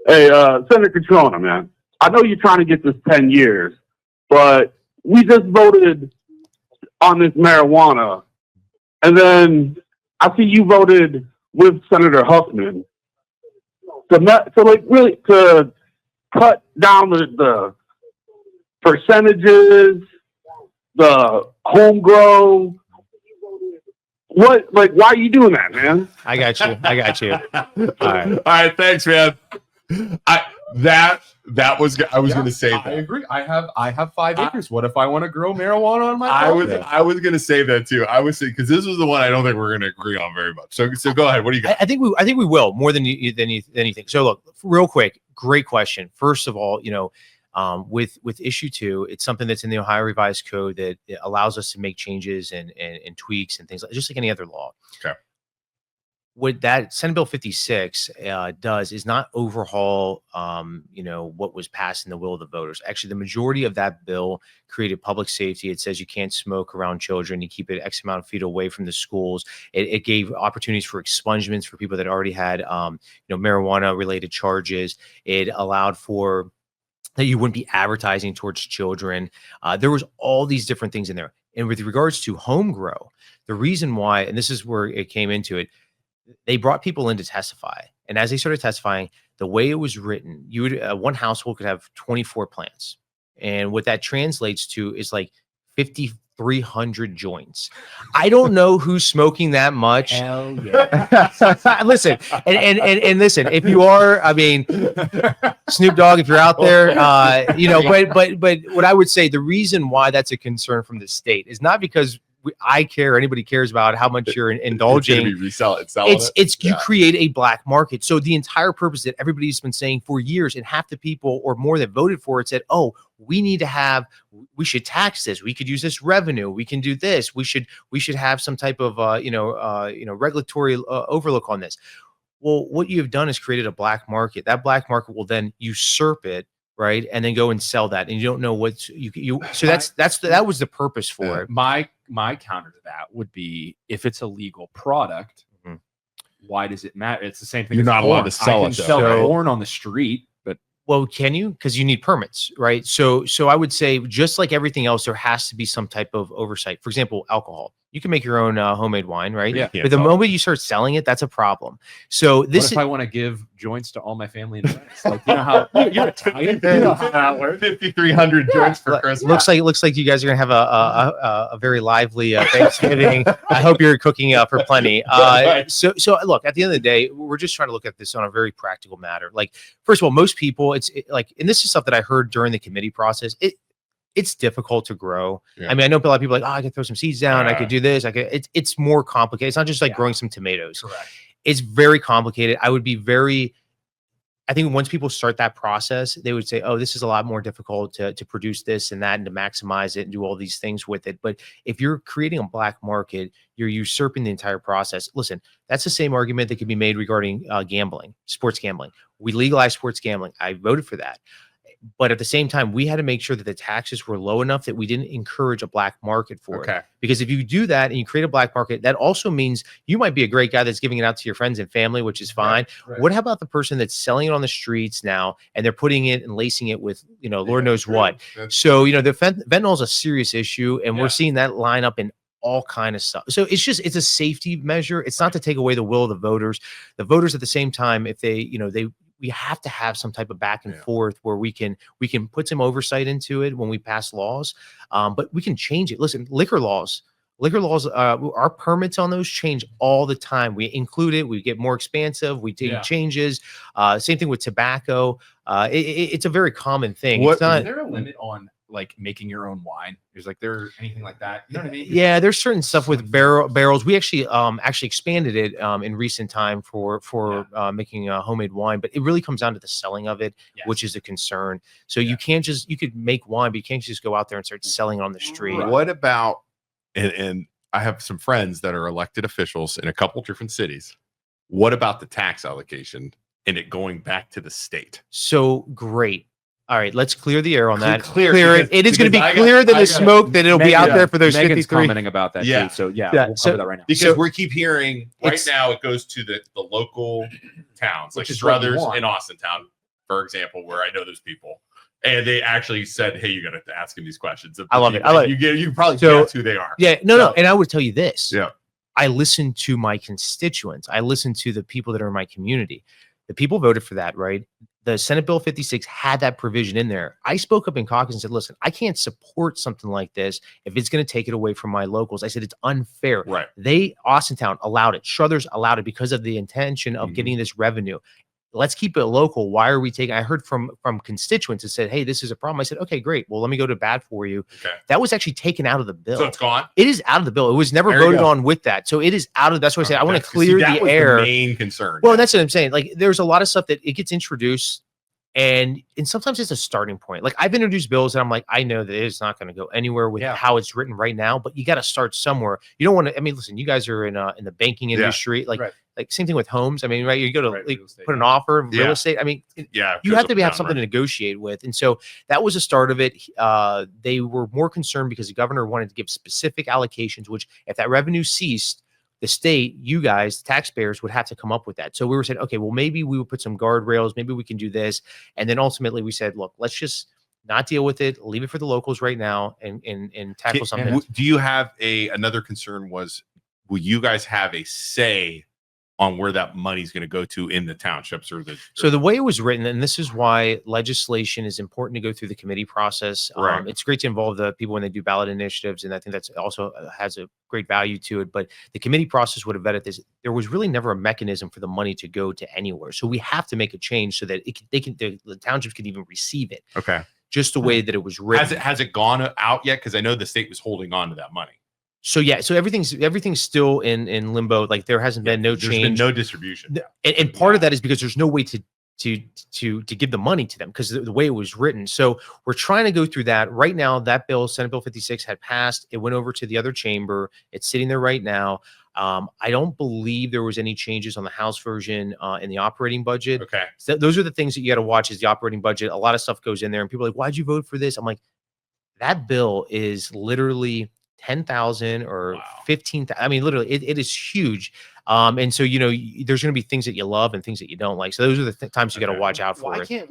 Hey, Senator Cutrona, man. I know you're trying to get this 10 years, but we just voted on this marijuana, and then I see you voted with Senator Huffman to cut down the percentages, the home grow. What, like, why are you doing that, man? I got you. All right. Thanks, man. I was going to say that. I agree. I have 5 acres. What if I want to grow marijuana on my property? I was going to say that too. I was saying, because this was the one I don't think we're going to agree on very much. So go ahead. What do you got? I think we will more than anything. So look, real quick, great question. First of all, with issue 2, it's something that's in the Ohio Revised Code that it allows us to make changes and tweaks and things just like any other law. Okay. What that Senate Bill 56 does is not overhaul, what was passed in the will of the voters. Actually, the majority of that bill created public safety. It says you can't smoke around children. You keep it X amount of feet away from the schools. It gave opportunities for expungements for people that already had, marijuana-related charges. It allowed for that you wouldn't be advertising towards children. There was all these different things in there. And with regards to home grow, the reason why, and this is where it came into it, they brought people in to testify. And as they started testifying, the way it was written, you would one household could have 24 plants. And what that translates to is like 5,300 joints. I don't know who's smoking that much. Hell yeah. Listen, and listen, if you are, I mean, Snoop Dogg, if you're out there, but what I would say, the reason why that's a concern from the state is not because I care, anybody cares about how much you're indulging. You create a black market. So the entire purpose that everybody's been saying for years, and half the people or more that voted for it said, oh, we should tax this. We could use this revenue. We can do this. We should have some type of regulatory overlook on this. Well, what you have done is created a black market. That black market will then usurp it, right, and then go and sell that, and you don't know what you. So that was the purpose for it. My counter to that would be, if it's a legal product, why does it matter? It's the same thing. You're not allowed to sell it. Sell corn on the street, but well, can you? Because you need permits, right? So I would say, just like everything else, there has to be some type of oversight. For example, alcohol. You can make your own homemade wine, right? Yeah. But the moment you start selling it, that's a problem. So what if I want to give joints to all my family and friends? Like, you know how you're Italian? You know how that works. 5,300 joints for Christmas. Looks like you guys are gonna have a very lively Thanksgiving. I hope you're cooking for plenty. So look, at the end of the day, we're just trying to look at this on a very practical matter. Like, first of all, most people, and this is stuff that I heard during the committee process. It's difficult to grow. Yeah. I mean, I know a lot of people are like, I could throw some seeds down. I could do this. It's more complicated. It's not just like growing some tomatoes. Correct. It's very complicated. I think once people start that process, they would say, oh, this is a lot more difficult to produce this and that and to maximize it and do all these things with it. But if you're creating a black market, you're usurping the entire process. Listen, that's the same argument that could be made regarding gambling, sports gambling. We legalized sports gambling. I voted for that. But at the same time, we had to make sure that the taxes were low enough that we didn't encourage a black market for it. Because if you do that and you create a black market, that also means you might be a great guy that's giving it out to your friends and family, which is fine. Right. What about the person that's selling it on the streets now and they're putting it and lacing it with, Lord knows what? So, the fentanyl is a serious issue, and we're seeing that line up in all kind of stuff. So it's a safety measure. It's not to take away the will of the voters. The voters at the same time, if we have to have some type of back and forth where we can put some oversight into it when we pass laws, but we can change it. Listen, liquor laws, our permits on those change all the time. We include it, we get more expansive, we take changes. Same thing with tobacco. It's a very common thing. Is there a limit on like making your own wine? Is there anything like that? You know what I mean? Yeah, there's certain stuff with barrels. We actually expanded it in recent time for making homemade wine, but it really comes down to the selling of it, which is a concern. So you could make wine, but you can't just go out there and start selling it on the street. Right. What about, and I have some friends that are elected officials in a couple different cities. What about the tax allocation and it going back to the state? So great. All right, let's clear the air on that. Clear it. It is going to be clearer than the smoke that it'll be out there for those Megan's 53. commenting about that too. So we'll cover that right now. Because we keep hearing right now it goes to the local towns like Struthers and Austintown. for example, where I know those people, and they actually said, "Hey, you got to ask him these questions." I love it. I love it. You can probably guess who they are. Yeah, no. And I would tell you this. Yeah. I listen to my constituents. I listen to the people that are in my community. The people voted for that, right? The Senate Bill 56 had that provision in there. I spoke up in caucus and said, listen, I can't support something like this if it's going to take it away from my locals. I said, it's unfair. Right. Austintown allowed it. Struthers allowed it because of the intention of getting this revenue. Let's keep it local. Why are we taking? I heard from constituents that said, hey, this is a problem. I said, okay, great. Well, let me go to bat for you. Okay. That was actually taken out of the bill. So it's gone. It is out of the bill. It was never voted on with that. So it is out of. That's why I said I want to clear the air. The main concern. Well, that's what I'm saying. Like, there's a lot of stuff that it gets introduced, and sometimes it's a starting point. Like, I've introduced bills and I'm like, I know that it's not going to go anywhere with how it's written right now, but you got to start somewhere. You don't want to. I mean, listen, you guys are in the banking industry, like same thing with homes. I mean, right? You go to put an offer of real estate. I mean, you have to have something to negotiate with. And so that was the start of it. They were more concerned because the governor wanted to give specific allocations, which if that revenue ceased, the state, you guys, taxpayers would have to come up with that. So we were saying, okay, well, maybe we would put some guardrails. Maybe we can do this. And then ultimately we said, look, let's just not deal with it. Leave it for the locals right now and tackle something. Do you have another concern was, will you guys have a say on where that money's going to go to in the townships So the way it was written, and this is why legislation is important to go through the committee process. Right. It's great to involve the people when they do ballot initiatives, and I think that's also has a great value to it. But the committee process would have vetted this. There was really never a mechanism for the money to go to anywhere. So we have to make a change so that the townships can even receive it. Okay. Just the way that it was written. Has it gone out yet? Because I know the state was holding on to that money. So yeah, so everything's still in limbo. Like, there hasn't been no change. There's been no distribution. And part of that is because there's no way to give the money to them because the way it was written. So we're trying to go through that right now. That bill, Senate Bill 56, had passed. It went over to the other chamber. It's sitting there right now. I don't believe there was any changes on the House version in the operating budget. Okay. So those are the things that you got to watch is the operating budget. A lot of stuff goes in there and people are like, why'd you vote for this? I'm like, that bill is literally 10,000 or 15,000. I mean, literally, it is huge. And so, there's going to be things that you love and things that you don't like. So those are the times you got to watch out for it.